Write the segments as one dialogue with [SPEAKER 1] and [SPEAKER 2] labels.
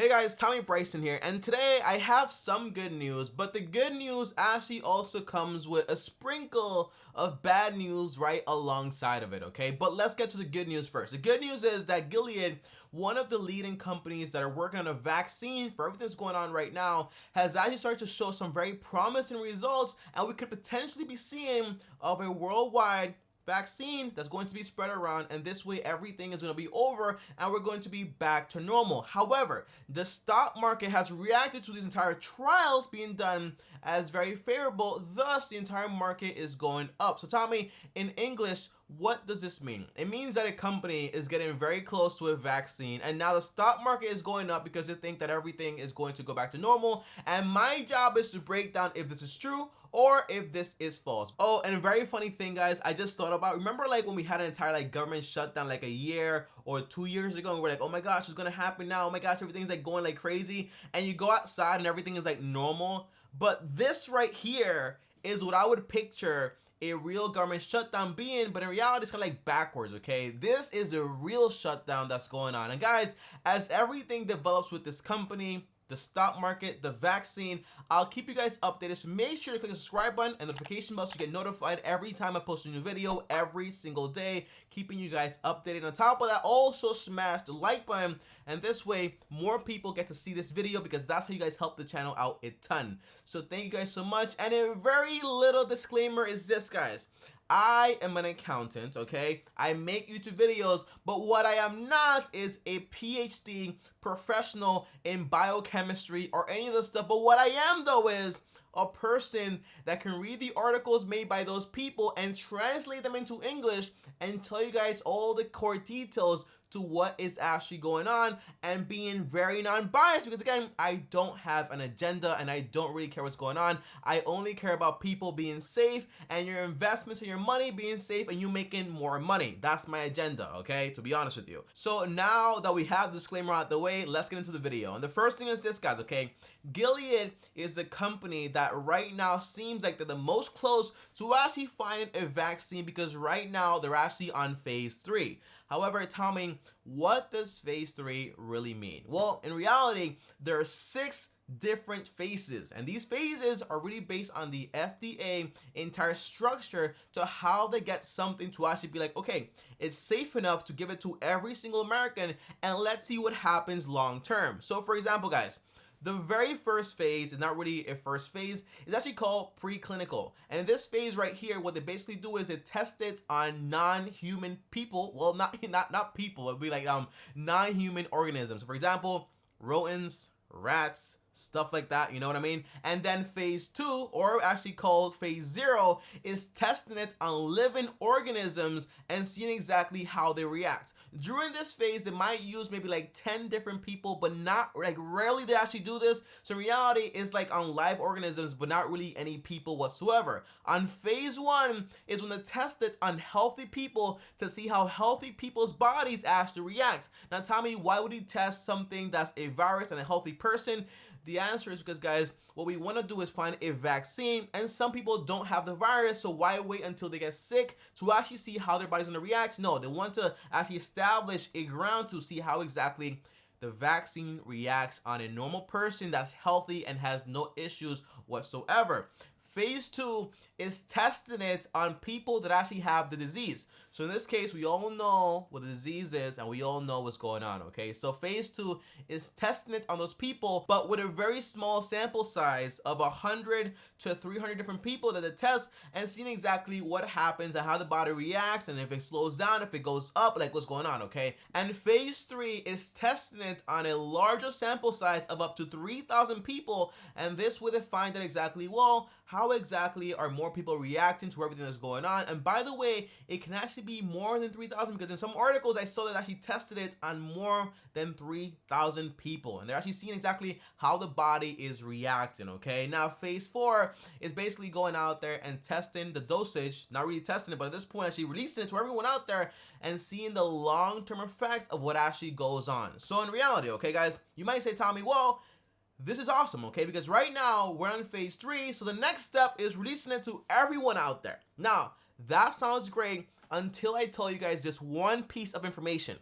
[SPEAKER 1] Hey guys, Tommy Bryson here, and today I have some good news, but the good news actually also comes with a sprinkle of bad news right alongside of it, okay? But let's get to the good news first. The good news is that Gilead, one of the leading companies that are working on a vaccine for everything that's going on right now, has actually started to show some very promising results, and we could potentially be seeing of a worldwide vaccine that's going to be spread around, and this way everything is going to be over and we're going to be back to normal. However, the stock market has reacted to these entire trials being done as very favorable, thus the entire market is going up. So tell me, in English, what does this mean? It means that a company is getting very close to a vaccine, and now the stock market is going up because they think that everything is going to go back to normal, and my job is to break down if this is true or if this is false. Oh, and a very funny thing, guys, I just thought about, remember like when we had an entire government shutdown like a year or 2 years ago, and we're like, oh my gosh, what's gonna happen now? Oh my gosh, everything's going like crazy, and you go outside and everything is like normal. But this right here is what I would picture a real government shutdown being, but in reality it's kind of like backwards, okay? This is a real shutdown that's going on. And guys, as everything develops with this company, the stock market, the vaccine, I'll keep you guys updated. So make sure to click the subscribe button and the notification bell so you get notified every time I post a new video every single day, keeping you guys updated. On top of that, also smash the like button, and this way more people get to see this video, because that's how you guys help the channel out a ton. So thank you guys so much. And a very little disclaimer is this, guys. I am an accountant, okay? I make YouTube videos, but what I am not is a PhD professional in biochemistry or any of the stuff. But what I am, though, is a person that can read the articles made by those people and translate them into English and tell you guys all the core details to what is actually going on, and being very non-biased, because again, I don't have an agenda and I don't really care what's going on. I only care about people being safe and your investments and your money being safe and you making more money. That's my agenda, okay, to be honest with you. So now that we have the disclaimer out the way, let's get into the video. And the first thing is this, guys, okay? Gilead is the company that right now seems like they're the most close to actually finding a vaccine, because right now they're actually on phase 3. However, tell me, what does phase 3 really mean? Well, in reality, there are 6 different phases, and these phases are really based on the FDA entire structure to how they get something to actually be like, okay, it's safe enough to give it to every single American, and let's see what happens long term. So for example, guys, the very first phase is not really a first phase. It's actually called preclinical. And in this phase right here, what they basically do is they test it on non-human people. Well, not people. It would be like non-human organisms. For example, rodents, rats, stuff like that, you know what I mean? And then phase 2, or actually called phase 0, is testing it on living organisms and seeing exactly how they react. During this phase, they might use maybe like 10 different people, but not like rarely they actually do this. So in reality, it's like on live organisms, but not really any people whatsoever. On phase 1 is when they test it on healthy people to see how healthy people's bodies actually react. Now tell me, why would he test something that's a virus on a healthy person? The answer is because, guys, what we want to do is find a vaccine, and some people don't have the virus, so why wait until they get sick to actually see how their body's going to react? No, they want to actually establish a ground to see how exactly the vaccine reacts on a normal person that's healthy and has no issues whatsoever. Phase 2 is testing it on people that actually have the disease. So in this case, we all know what the disease is and we all know what's going on, okay? So phase 2 is testing it on those people, but with a very small sample size of 100 to 300 different people that they test, and seeing exactly what happens and how the body reacts, and if it slows down, if it goes up, like what's going on, okay? And phase 3 is testing it on a larger sample size of up to 3,000 people, and this way they find out exactly, well, how exactly are more people reacting to everything that's going on. And by the way, it can actually be more than 3,000, because in some articles I saw that actually tested it on more than 3,000 people, and they're actually seeing exactly how the body is reacting, okay? Now phase 4 is basically going out there and testing the dosage, not really testing it, but at this point actually releasing it to everyone out there and seeing the long-term effects of what actually goes on. So in reality, okay guys, you might say, Tommy, well, this is awesome, okay? Because right now we're on phase 3, so the next step is releasing it to everyone out there. Now, that sounds great until I tell you guys this one piece of information.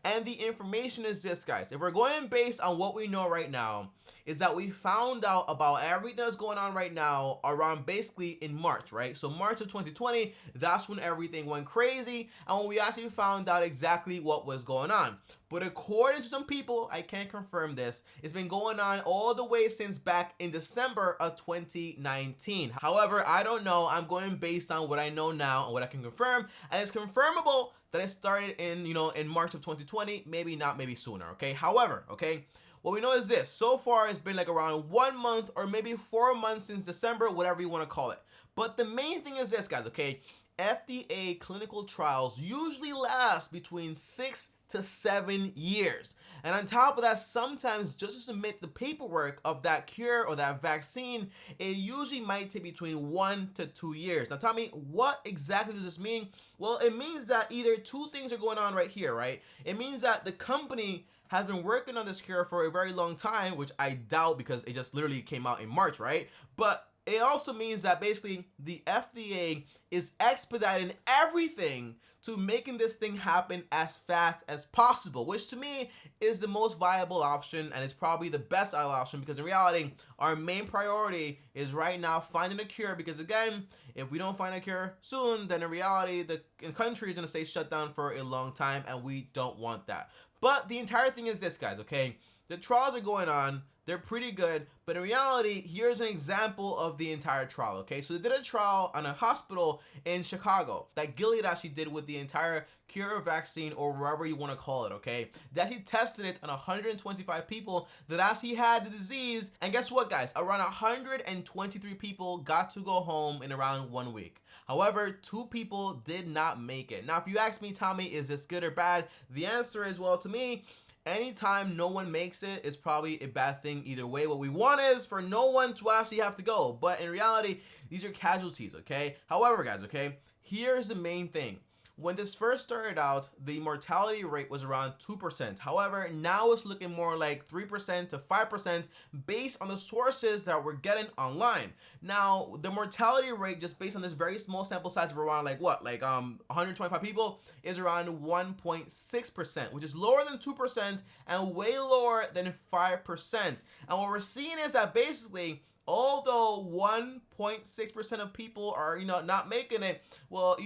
[SPEAKER 1] And the information is this, guys. If we're going based on what we know right now, is that we found out about everything that's going on right now around basically in March, right? So March of 2020, that's when everything went crazy and when we actually found out exactly what was going on. But according to some people, I can't confirm this, it's been going on all the way since back in December of 2019. However, I don't know. I'm going based on what I know now and what I can confirm. And it's confirmable that it started in March of 2020, maybe not, maybe sooner, okay? However, okay, what we know is this. So far, it's been like around 1 month or maybe 4 months since December, whatever you want to call it. But the main thing is this, guys, okay? FDA clinical trials usually last between 6 to 7 years. And on top of that, sometimes just to submit the paperwork of that cure or that vaccine, it usually might take between 1 to 2 years. Now tell me, what exactly does this mean? Well, it means that either two things are going on right here, right? It means that the company has been working on this cure for a very long time, which I doubt because it just literally came out in March, right? But it also means that basically the FDA is expediting everything to making this thing happen as fast as possible, which to me is the most viable option and it's probably the best option because in reality, our main priority is right now finding a cure because again, if we don't find a cure soon, then in reality, the country is going to stay shut down for a long time and we don't want that. But the entire thing is this, guys, okay? The trials are going on. They're pretty good, but in reality, here's an example of the entire trial, okay? So they did a trial on a hospital in Chicago that Gilead actually did with the entire cure vaccine or whatever you want to call it, okay? They actually tested it on 125 people that actually had the disease, and guess what, guys? Around 123 people got to go home in around 1 week. However, 2 people did not make it. Now, if you ask me, Tommy, is this good or bad? The answer is, well, to me, anytime no one makes it is probably a bad thing either way. What we want is for no one to actually have to go. But in reality, these are casualties, okay? However, guys, okay, here's the main thing. When this first started out, the mortality rate was around 2%. However, now it's looking more like 3% to 5% based on the sources that we're getting online. Now, the mortality rate, just based on this very small sample size of around 125 people, is around 1.6%, which is lower than 2% and way lower than 5%. And what we're seeing is that basically, although 1.6% of people are, not making it, well,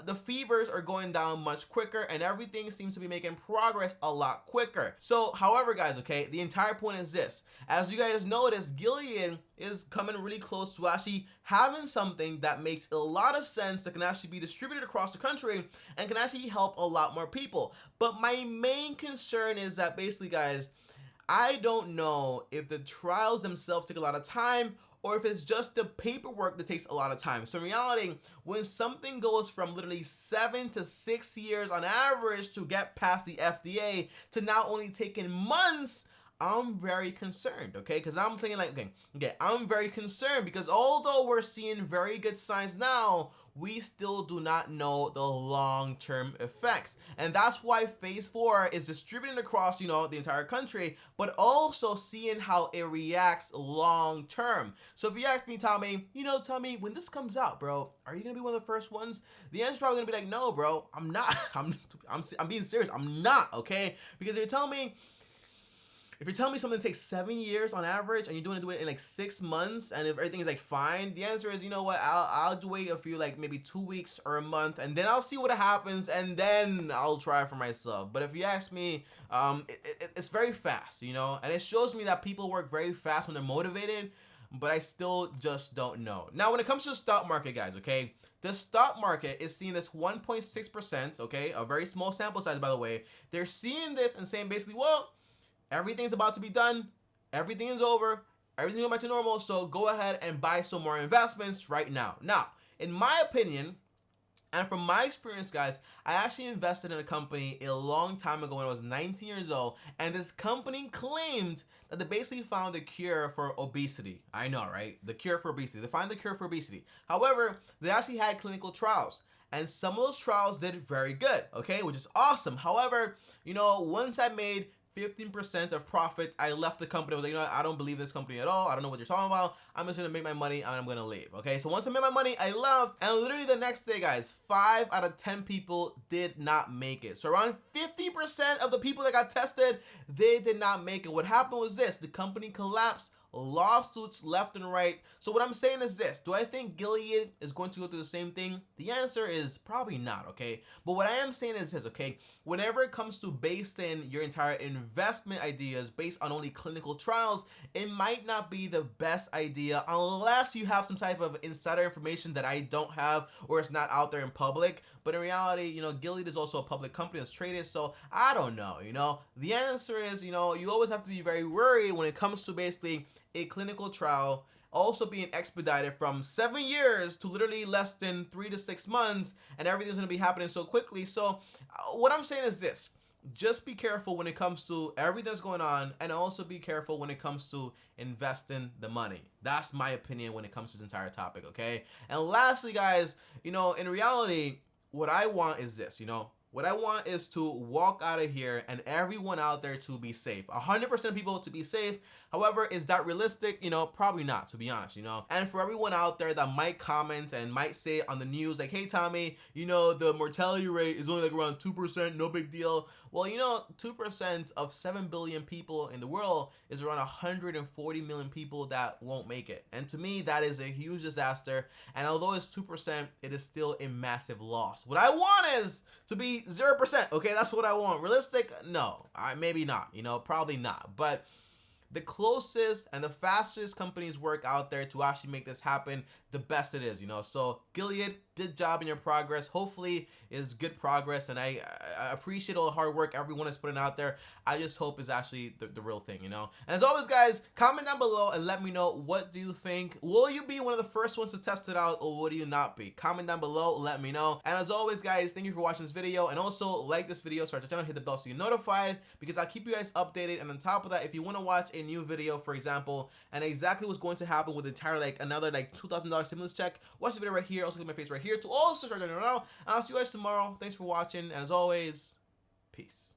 [SPEAKER 1] the fevers are going down much quicker and everything seems to be making progress a lot quicker. So, however, guys, okay, the entire point is this. As you guys notice, Gilead is coming really close to actually having something that makes a lot of sense that can actually be distributed across the country and can actually help a lot more people. But my main concern is that basically, guys, I don't know if the trials themselves take a lot of time or if it's just the paperwork that takes a lot of time. So in reality, when something goes from literally 7 to 6 years on average to get past the FDA to now only taking months, I'm very concerned, okay? Because I'm thinking I'm very concerned because although we're seeing very good signs now, we still do not know the long-term effects. And that's why phase 4 is distributed across, the entire country, but also seeing how it reacts long-term. So if you ask me, Tommy, Tommy, when this comes out, bro, are you going to be one of the first ones? The answer's probably going to be like, no, bro, I'm not. I'm being serious. I'm not, okay? Because if you're telling me something takes 7 years on average and you're doing it in like 6 months and if everything is like fine, the answer is, you know what, I'll wait a few, like maybe 2 weeks or a month and then I'll see what happens and then I'll try for myself. But if you ask me, it's very fast, and it shows me that people work very fast when they're motivated, but I still just don't know. Now, when it comes to the stock market, guys, okay, the stock market is seeing this 1.6%, okay, a very small sample size, by the way. They're seeing this and saying basically, well, everything's about to be done. Everything is over. Everything's going back to normal. So go ahead and buy some more investments right now. Now, in my opinion, and from my experience, guys, I actually invested in a company a long time ago when I was 19 years old. And this company claimed that they basically found a cure for obesity. I know, right? The cure for obesity. They found the cure for obesity. However, they actually had clinical trials. And some of those trials did very good, okay? Which is awesome. However, once I made 15% of profit, I left the company. I was like, you know what? I don't believe this company at all. I don't know what you're talking about. I'm just gonna make my money and I'm gonna leave. Okay, so once I made my money, I left, and literally the next day, guys, 5 out of 10 people did not make it. So around 50% of the people that got tested, they did not make it. What happened was this: the company collapsed, lawsuits left and right. So what I'm saying is this: do I think Gilead is going to go through the same thing? The answer is probably not, okay? But what I am saying is this, okay? Whenever it comes to basing your entire investment ideas based on only clinical trials, it might not be the best idea unless you have some type of insider information that I don't have, or it's not out there in public. But in reality, you know, Gilead is also a public company that's traded, so I don't know, you know? The answer is, you know, you always have to be very worried when it comes to basically a clinical trial also being expedited from 7 years to literally less than 3 to 6 months, and everything's going to be happening so quickly. So what I'm saying is this: just be careful when it comes to everything that's going on, and also be careful when it comes to investing the money. That's my opinion when it comes to this entire topic, okay? And lastly, guys, you know, in reality, what I want is this, you know, what I want is to walk out of here and everyone out there to be safe. 100% of people to be safe. However, is that realistic? You know, probably not, to be honest, you know. And for everyone out there that might comment and might say on the news, like, hey, Tommy, you know, the mortality rate is only like around 2%, no big deal. Well, you know, 2% of 7 billion people in the world is around 140 million people that won't make it. And to me, that is a huge disaster. And although it's 2%, it is still a massive loss. What I want is to be 0%. Okay, that's what I want. Realistic? No, maybe not. You know, probably not. But the closest and the fastest companies work out there to actually make this happen, the best it is, you know. So Gilead, good job in your progress. Hopefully it's good progress, and I appreciate all the hard work everyone is putting out there. I just hope it's actually the real thing, you know. And as always, guys, comment down below and let me know, what do you think? Will you be one of the first ones to test it out, or will you not be? Comment down below, let me know. And as always, guys, thank you for watching this video, and also like this video, subscribe to the channel, hit the bell so you're notified, because I'll keep you guys updated. And on top of that, if you want to watch a new video, for example, and exactly what's going to happen with the entire, like, another like $2,000 stimulus check, watch the video right here. Also click my face right here to also start doing it now. I'll see you guys tomorrow. Thanks for watching, and as always, peace.